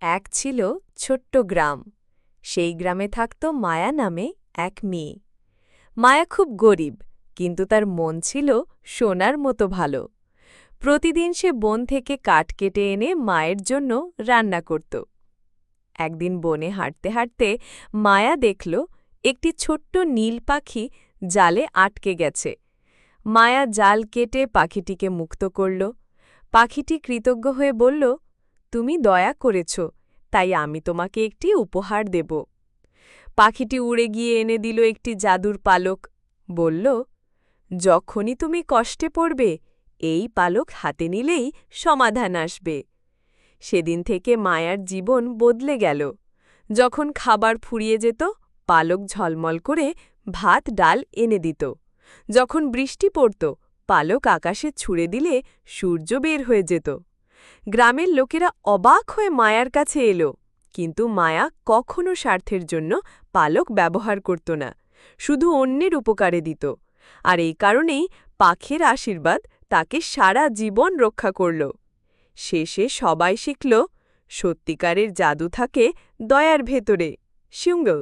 এক ছিল ছোট্ট গ্রাম। সেই গ্রামে থাকত মায়া নামে এক মেয়ে। মায়া খুব গরিব, কিন্তু তার মন ছিল সোনার মতো ভালো। প্রতিদিন সে বন থেকে কাঠ কেটে এনে মায়ের জন্য রান্না করত। একদিন বনে হাঁটতে হাঁটতে মায়া দেখল একটি ছোট্ট নীল পাখি জালে আটকে গেছে। মায়া জাল কেটে পাখিটিকে মুক্ত করল। পাখিটি কৃতজ্ঞ হয়ে বলল, তুমি দয়া করেছ, তাই আমি তোমাকে একটি উপহার দেব। পাখিটি উড়ে গিয়ে এনে দিল একটি জাদুর পালক। বলল, যখনই তুমি কষ্টে পড়বে এই পালক হাতে নিলেই সমাধান আসবে। সেদিন থেকে মায়ার জীবন বদলে গেল। যখন খাবার ফুরিয়ে যেত, পালক ঝলমল করে ভাত ডাল এনে দিত। যখন বৃষ্টি পড়ত, পালক আকাশে ছুঁড়ে দিলে সূর্য বের হয়ে যেত। গ্রামের লোকেরা অবাক হয়ে মায়ার কাছে এলো, কিন্তু মায়া কখনো স্বার্থের জন্য পালক ব্যবহার করত না, শুধু অন্যের উপকারে দিত। আর এই কারণেই পাখির আশীর্বাদ তাকে সারা জীবন রক্ষা করল। শেষে সবাই শিখল, সত্যিকারের জাদু থাকে দয়ার ভেতরে। সিঙ্গল।